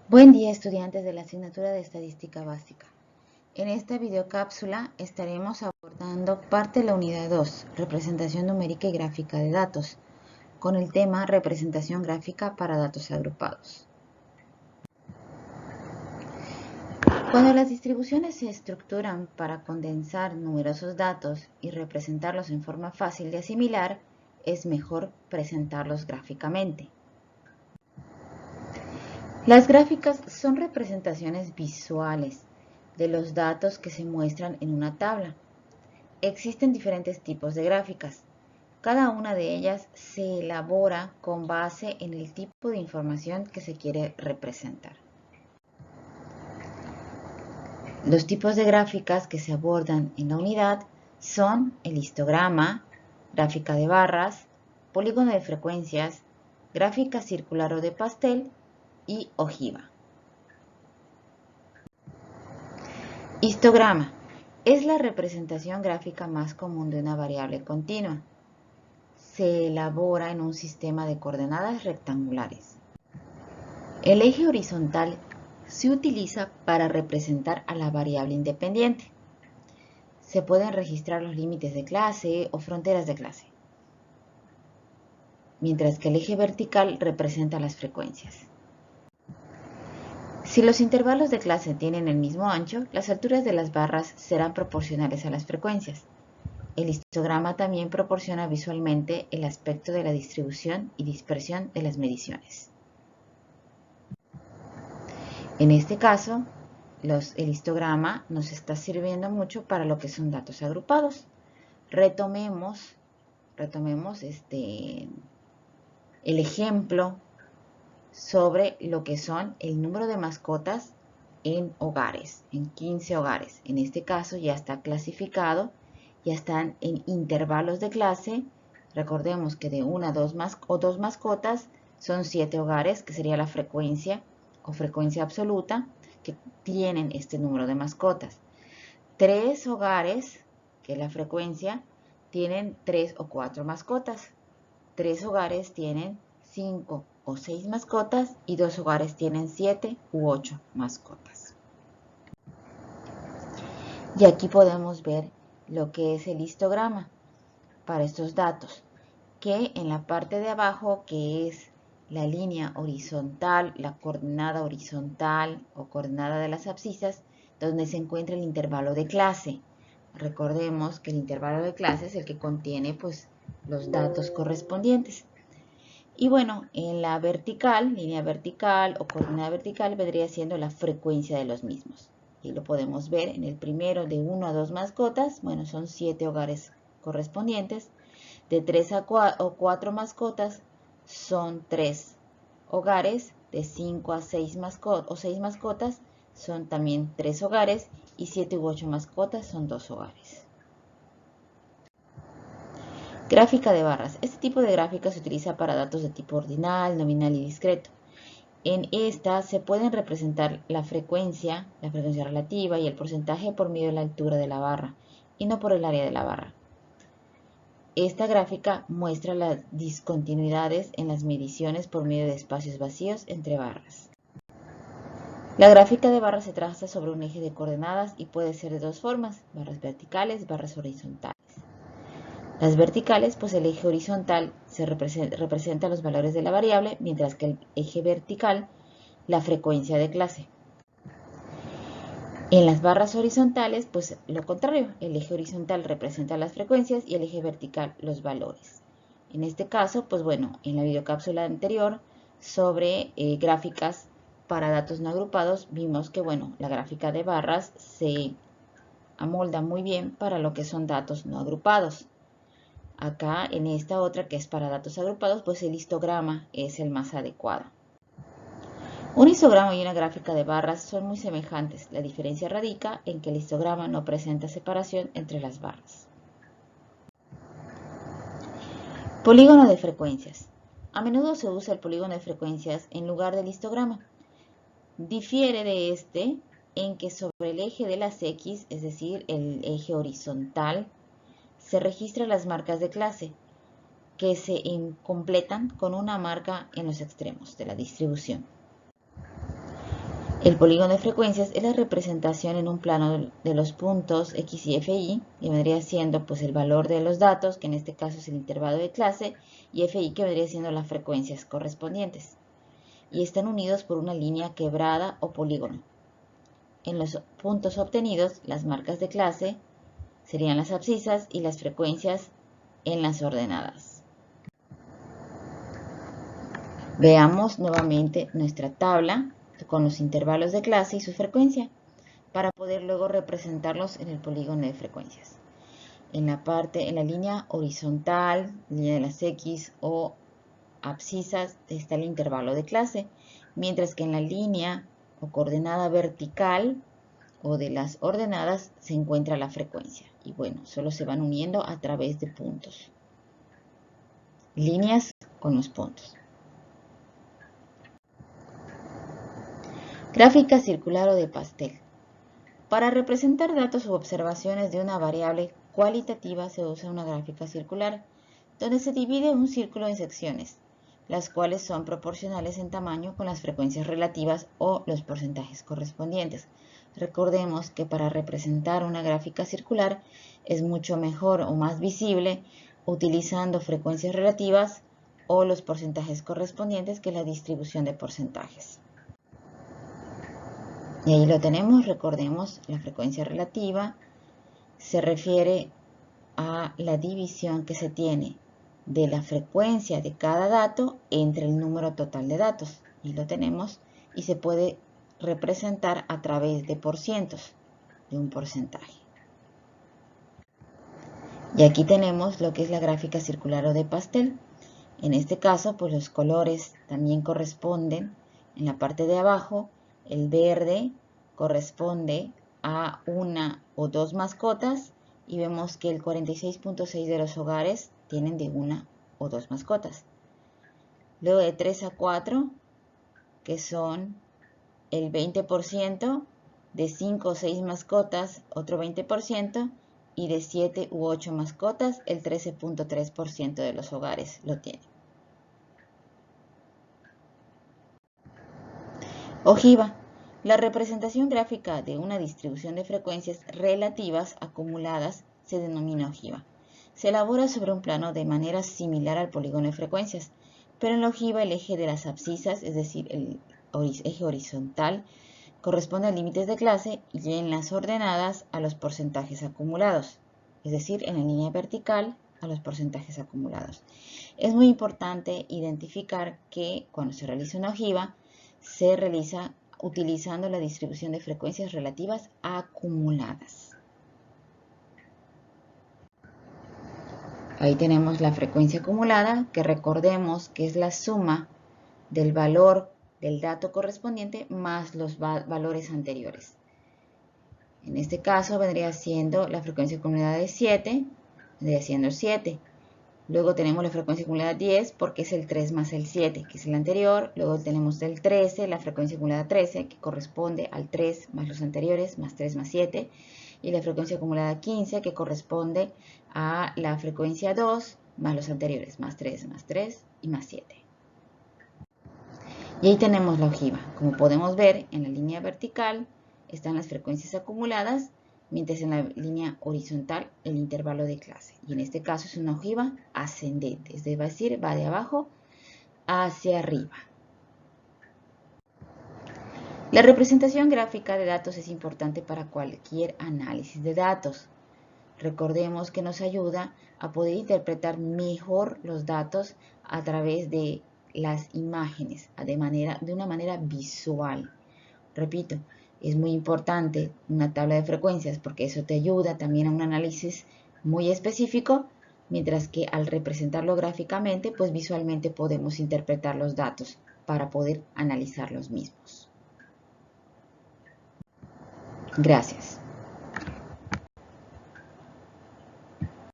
Buen día, estudiantes de la asignatura de Estadística Básica. En esta videocápsula estaremos abordando parte de la unidad 2, representación numérica y gráfica de datos, con el tema representación gráfica para datos agrupados. Cuando las distribuciones se estructuran para condensar numerosos datos y representarlos en forma fácil de asimilar, es mejor presentarlos gráficamente. Las gráficas son representaciones visuales de los datos que se muestran en una tabla. Existen diferentes tipos de gráficas. Cada una de ellas se elabora con base en el tipo de información que se quiere representar. Los tipos de gráficas que se abordan en la unidad son el histograma, gráfica de barras, polígono de frecuencias, gráfica circular o de pastel y ojiva. Histograma es la representación gráfica más común de una variable continua. Se elabora en un sistema de coordenadas rectangulares. El eje horizontal se utiliza para representar a la variable independiente. Se pueden registrar los límites de clase o fronteras de clase, mientras que el eje vertical representa las frecuencias. Si los intervalos de clase tienen el mismo ancho, las alturas de las barras serán proporcionales a las frecuencias. El histograma también proporciona visualmente el aspecto de la distribución y dispersión de las mediciones. En este caso, el histograma nos está sirviendo mucho para lo que son datos agrupados. Retomemos el ejemplo sobre lo que son el número de mascotas en hogares, en 15 hogares. En este caso ya está clasificado, ya están en intervalos de clase. Recordemos que de una o dos mascotas son 7 hogares, que sería la frecuencia o frecuencia absoluta que tienen este número de mascotas. 3 hogares, que es la frecuencia, tienen 3 o 4 mascotas. 3 hogares tienen 5 o 6 mascotas y 2 hogares tienen 7 u 8 mascotas. Y aquí podemos ver lo que es el histograma para estos datos, que en la parte de abajo, que es la línea horizontal, la coordenada horizontal o coordenada de las abscisas, donde se encuentra el intervalo de clase. Recordemos que el intervalo de clase es el que contiene pues los datos correspondientes. Y bueno, en la vertical, línea vertical o coordenada vertical, vendría siendo la frecuencia de los mismos. Y lo podemos ver en el primero de 1 a 2 mascotas, bueno, son 7 hogares correspondientes. De 3 a 4 mascotas son 3 hogares. De 5 a 6 mascotas son también 3 hogares. Y 7 u 8 mascotas son 2 hogares. Gráfica de barras. Este tipo de gráfica se utiliza para datos de tipo ordinal, nominal y discreto. En esta se pueden representar la frecuencia relativa y el porcentaje por medio de la altura de la barra y no por el área de la barra. Esta gráfica muestra las discontinuidades en las mediciones por medio de espacios vacíos entre barras. La gráfica de barras se traza sobre un eje de coordenadas y puede ser de dos formas, barras verticales, barras horizontales. Las verticales, pues el eje horizontal representa los valores de la variable, mientras que el eje vertical, la frecuencia de clase. En las barras horizontales, pues lo contrario, el eje horizontal representa las frecuencias y el eje vertical los valores. En este caso, pues bueno, en la videocápsula anterior sobre gráficas para datos no agrupados, vimos que bueno, la gráfica de barras se amolda muy bien para lo que son datos no agrupados. Acá en esta otra que es para datos agrupados, pues el histograma es el más adecuado. Un histograma y una gráfica de barras son muy semejantes. La diferencia radica en que el histograma no presenta separación entre las barras. Polígono de frecuencias. A menudo se usa el polígono de frecuencias en lugar del histograma. Difiere de este en que sobre el eje de las X, es decir, el eje horizontal, se registran las marcas de clase, que se completan con una marca en los extremos de la distribución. El polígono de frecuencias es la representación en un plano de los puntos X y FI, que vendría siendo pues el valor de los datos, que en este caso es el intervalo de clase, y FI, que vendría siendo las frecuencias correspondientes. Y están unidos por una línea quebrada o polígono. En los puntos obtenidos, las marcas de clase serían las abscisas y las frecuencias en las ordenadas. Veamos nuevamente nuestra tabla con los intervalos de clase y su frecuencia, para poder luego representarlos en el polígono de frecuencias. En la línea horizontal, línea de las X o abscisas, está el intervalo de clase, mientras que en la línea o coordenada vertical o de las ordenadas se encuentra la frecuencia. Y bueno, solo se van uniendo a través de puntos. Líneas con los puntos. Gráfica circular o de pastel. Para representar datos u observaciones de una variable cualitativa se usa una gráfica circular, donde se divide un círculo en secciones, las cuales son proporcionales en tamaño con las frecuencias relativas o los porcentajes correspondientes. Recordemos que para representar una gráfica circular es mucho mejor o más visible utilizando frecuencias relativas o los porcentajes correspondientes que la distribución de porcentajes. Y ahí lo tenemos, recordemos, la frecuencia relativa se refiere a la división que se tiene de la frecuencia de cada dato entre el número total de datos. Y lo tenemos y se puede representar a través de porcientos, de un porcentaje. Y aquí tenemos lo que es la gráfica circular o de pastel. En este caso, pues los colores también corresponden en la parte de abajo. El verde corresponde a una o dos mascotas y vemos que el 46.6% de los hogares tienen de una o dos mascotas. Luego de 3 a 4, que son el 20%, de 5 o 6 mascotas, otro 20%, y de 7 u 8 mascotas, el 13.3% de los hogares lo tienen. Ojiva. La representación gráfica de una distribución de frecuencias relativas acumuladas se denomina ojiva. Se elabora sobre un plano de manera similar al polígono de frecuencias, pero en la ojiva el eje de las abscisas, es decir, el eje horizontal, corresponde a límites de clase y en las ordenadas a los porcentajes acumulados, es decir, en la línea vertical a los porcentajes acumulados. Es muy importante identificar que cuando se realiza una ojiva, se realiza utilizando la distribución de frecuencias relativas acumuladas. Ahí tenemos la frecuencia acumulada, que recordemos que es la suma del valor del dato correspondiente más los valores anteriores. En este caso vendría siendo la frecuencia acumulada de 7, vendría siendo 7. Luego tenemos la frecuencia acumulada 10 porque es el 3 más el 7, que es el anterior. Luego tenemos el 13, la frecuencia acumulada 13, que corresponde al 3 más los anteriores, más 3 más 7. Y la frecuencia acumulada 15, que corresponde a la frecuencia 2 más los anteriores, más 3 y más 7. Y ahí tenemos la ojiva. Como podemos ver, en la línea vertical están las frecuencias acumuladas, mientras en la línea horizontal el intervalo de clase. Y en este caso es una ojiva ascendente, es decir, va de abajo hacia arriba. La representación gráfica de datos es importante para cualquier análisis de datos. Recordemos que nos ayuda a poder interpretar mejor los datos a través de las imágenes, de una manera visual. Repito, es muy importante una tabla de frecuencias porque eso te ayuda también a un análisis muy específico, mientras que al representarlo gráficamente, pues visualmente podemos interpretar los datos para poder analizar los mismos. Gracias.